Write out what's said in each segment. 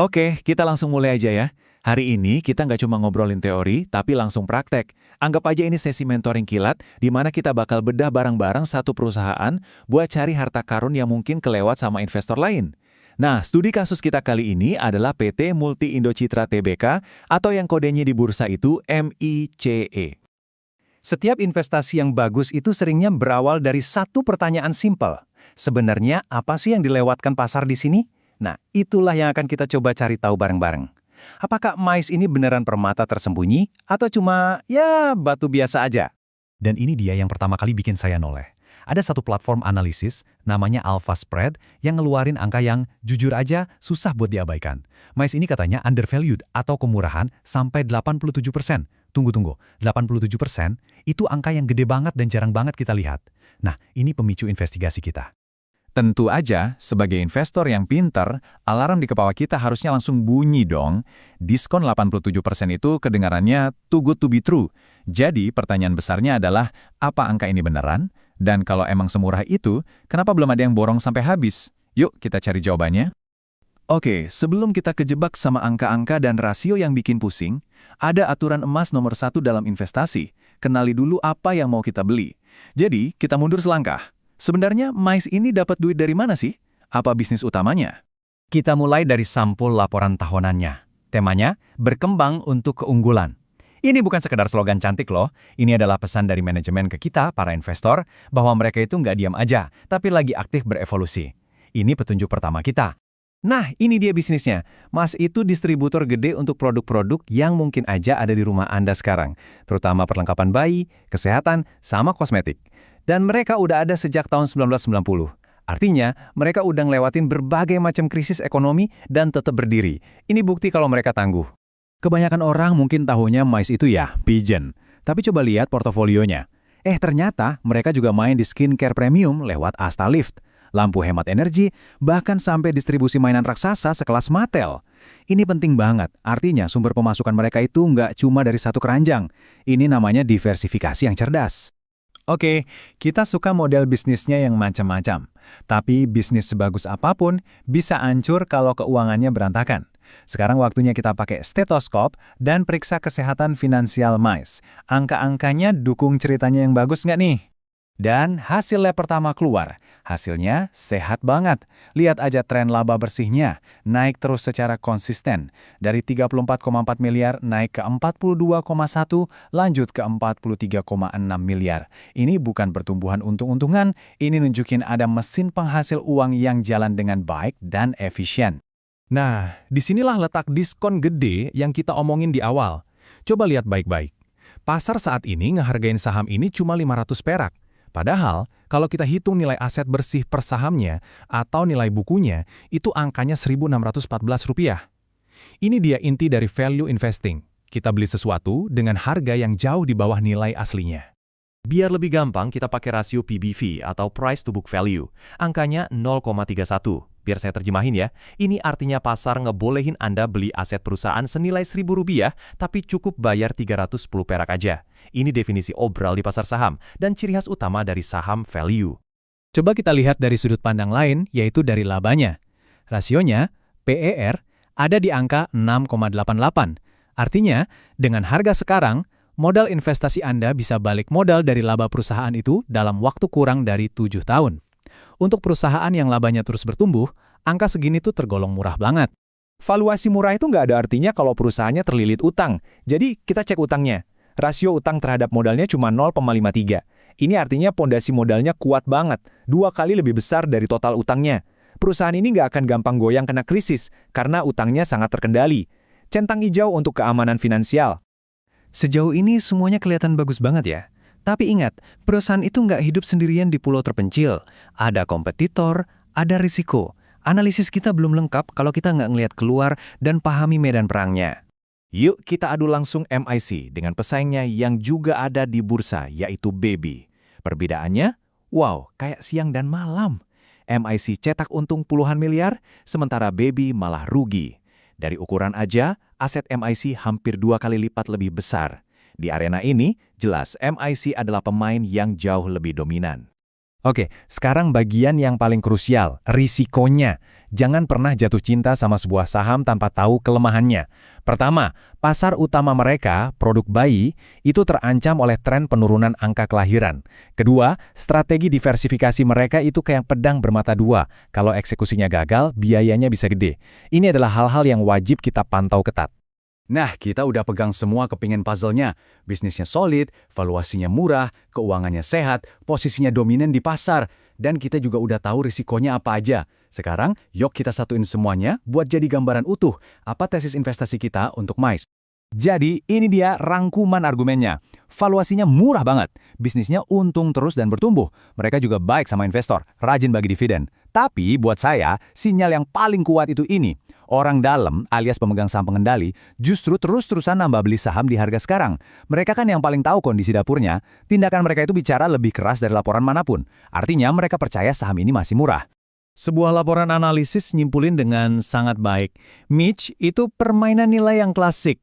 Oke, kita langsung mulai aja ya. Hari ini kita nggak cuma ngobrolin teori, tapi langsung praktek. Anggap aja ini sesi mentoring kilat, di mana kita bakal bedah bareng-bareng satu perusahaan buat cari harta karun yang mungkin kelewat sama investor lain. Nah, studi kasus kita kali ini adalah PT Multi Indo Citra Tbk atau yang kodenya di bursa itu MICE. Setiap investasi yang bagus itu seringnya berawal dari satu pertanyaan simpel. Sebenarnya apa sih yang dilewatkan pasar di sini? Nah, itulah yang akan kita coba cari tahu bareng-bareng. Apakah emas ini beneran permata tersembunyi atau cuma batu biasa aja? Dan ini dia yang pertama kali bikin saya noleh. Ada satu platform analisis namanya Alpha Spread yang ngeluarin angka yang jujur aja susah buat diabaikan. Emas ini katanya undervalued atau kemurahan sampai 87%. Tunggu, 87% itu angka yang gede banget dan jarang banget kita lihat. Nah, ini pemicu investigasi kita. Tentu aja, sebagai investor yang pinter, alarm di kepala kita harusnya langsung bunyi dong. Diskon 87% itu kedengarannya too good to be true. Jadi, pertanyaan besarnya adalah, apa angka ini beneran? Dan kalau emang semurah itu, kenapa belum ada yang borong sampai habis? Yuk, kita cari jawabannya. Oke, sebelum kita kejebak sama angka-angka dan rasio yang bikin pusing, ada aturan emas nomor 1 dalam investasi. Kenali dulu apa yang mau kita beli. Jadi, kita mundur selangkah. Sebenarnya, emas ini dapat duit dari mana sih? Apa bisnis utamanya? Kita mulai dari sampul laporan tahunannya. Temanya, berkembang untuk keunggulan. Ini bukan sekedar slogan cantik loh, ini adalah pesan dari manajemen ke kita, para investor, bahwa mereka itu nggak diam aja, tapi lagi aktif berevolusi. Ini petunjuk pertama kita. Nah, ini dia bisnisnya. Mas itu distributor gede untuk produk-produk yang mungkin aja ada di rumah Anda sekarang, terutama perlengkapan bayi, kesehatan, sama kosmetik. Dan mereka udah ada sejak tahun 1990. Artinya, mereka udah ngelewatin berbagai macam krisis ekonomi dan tetap berdiri. Ini bukti kalau mereka tangguh. Kebanyakan orang mungkin tahunya emas itu Pigeon. Tapi coba lihat portofolionya. Ternyata mereka juga main di skincare premium lewat Astalift, lampu hemat energi, bahkan sampai distribusi mainan raksasa sekelas Mattel. Ini penting banget, artinya sumber pemasukan mereka itu nggak cuma dari satu keranjang. Ini namanya diversifikasi yang cerdas. Oke, kita suka model bisnisnya yang macam-macam. Tapi bisnis sebagus apapun bisa hancur kalau keuangannya berantakan. Sekarang waktunya kita pakai stetoskop dan periksa kesehatan finansial emas. Angka-angkanya dukung ceritanya yang bagus nggak nih? Dan hasil lab pertama keluar. Hasilnya sehat banget. Lihat aja tren laba bersihnya. Naik terus secara konsisten. Dari 34,4 miliar naik ke 42,1, lanjut ke 43,6 miliar. Ini bukan pertumbuhan untung-untungan, ini nunjukin ada mesin penghasil uang yang jalan dengan baik dan efisien. Nah, disinilah letak diskon gede yang kita omongin di awal. Coba lihat baik-baik. Pasar saat ini ngehargain saham ini cuma 500 perak. Padahal, kalau kita hitung nilai aset bersih per sahamnya atau nilai bukunya, itu angkanya Rp1.614. Ini dia inti dari value investing. Kita beli sesuatu dengan harga yang jauh di bawah nilai aslinya. Biar lebih gampang, kita pakai rasio PBV atau price to book value. Angkanya 0,31. Biar saya terjemahin ya, ini artinya pasar ngebolehin Anda beli aset perusahaan senilai Rp1.000, tapi cukup bayar 310 perak aja. Ini definisi obral di pasar saham, dan ciri khas utama dari saham value. Coba kita lihat dari sudut pandang lain, yaitu dari labanya. Rasionya, PER, ada di angka 6,88. Artinya, dengan harga sekarang, modal investasi Anda bisa balik modal dari laba perusahaan itu dalam waktu kurang dari 7 tahun. Untuk perusahaan yang labanya terus bertumbuh, angka segini tuh tergolong murah banget. Valuasi murah itu nggak ada artinya kalau perusahaannya terlilit utang. Jadi kita cek utangnya. Rasio utang terhadap modalnya cuma 0,53. Ini artinya pondasi modalnya kuat banget, 2 kali lebih besar dari total utangnya. Perusahaan ini nggak akan gampang goyang kena krisis, karena utangnya sangat terkendali. Centang hijau untuk keamanan finansial. Sejauh ini semuanya kelihatan bagus banget ya. Tapi ingat, perusahaan itu nggak hidup sendirian di pulau terpencil. Ada kompetitor, ada risiko. Analisis kita belum lengkap kalau kita nggak ngelihat keluar dan pahami medan perangnya. Yuk kita adu langsung MIC dengan pesaingnya yang juga ada di bursa, yaitu BB. Perbedaannya? Wow, kayak siang dan malam. MIC cetak untung puluhan miliar, sementara BB malah rugi. Dari ukuran aja, aset MIC hampir 2 kali lipat lebih besar. Di arena ini, jelas MIC adalah pemain yang jauh lebih dominan. Oke, sekarang bagian yang paling krusial, risikonya. Jangan pernah jatuh cinta sama sebuah saham tanpa tahu kelemahannya. Pertama, pasar utama mereka, produk bayi, itu terancam oleh tren penurunan angka kelahiran. Kedua, strategi diversifikasi mereka itu kayak pedang bermata dua. Kalau eksekusinya gagal, biayanya bisa gede. Ini adalah hal-hal yang wajib kita pantau ketat. Nah, kita udah pegang semua kepingin puzzle-nya. Bisnisnya solid, valuasinya murah, keuangannya sehat, posisinya dominan di pasar, dan kita juga udah tahu risikonya apa aja. Sekarang, yuk kita satuin semuanya buat jadi gambaran utuh apa tesis investasi kita untuk MICE. Jadi, ini dia rangkuman argumennya. Valuasinya murah banget, bisnisnya untung terus dan bertumbuh. Mereka juga baik sama investor, rajin bagi dividen. Tapi buat saya, sinyal yang paling kuat itu ini. Orang dalam alias pemegang saham pengendali justru terus-terusan nambah beli saham di harga sekarang. Mereka kan yang paling tahu kondisi dapurnya. Tindakan mereka itu bicara lebih keras dari laporan manapun. Artinya mereka percaya saham ini masih murah. Sebuah laporan analisis nyimpulin dengan sangat baik. Mitch itu permainan nilai yang klasik.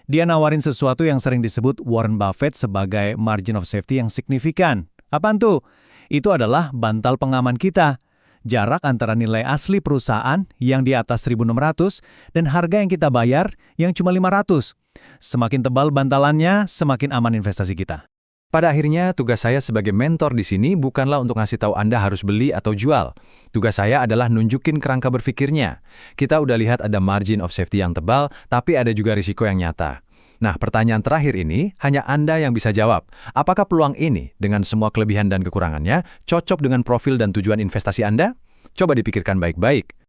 Dia nawarin sesuatu yang sering disebut Warren Buffett sebagai margin of safety yang signifikan. Apaan tuh? Itu adalah bantal pengaman kita. Jarak antara nilai asli perusahaan yang di atas 1.600 dan harga yang kita bayar yang cuma 500. Semakin tebal bantalannya, semakin aman investasi kita. Pada akhirnya, tugas saya sebagai mentor di sini bukanlah untuk ngasih tahu Anda harus beli atau jual. Tugas saya adalah nunjukin kerangka berpikirnya. Kita udah lihat ada margin of safety yang tebal, tapi ada juga risiko yang nyata. Nah, pertanyaan terakhir ini hanya Anda yang bisa jawab. Apakah peluang ini, dengan semua kelebihan dan kekurangannya, cocok dengan profil dan tujuan investasi Anda? Coba dipikirkan baik-baik.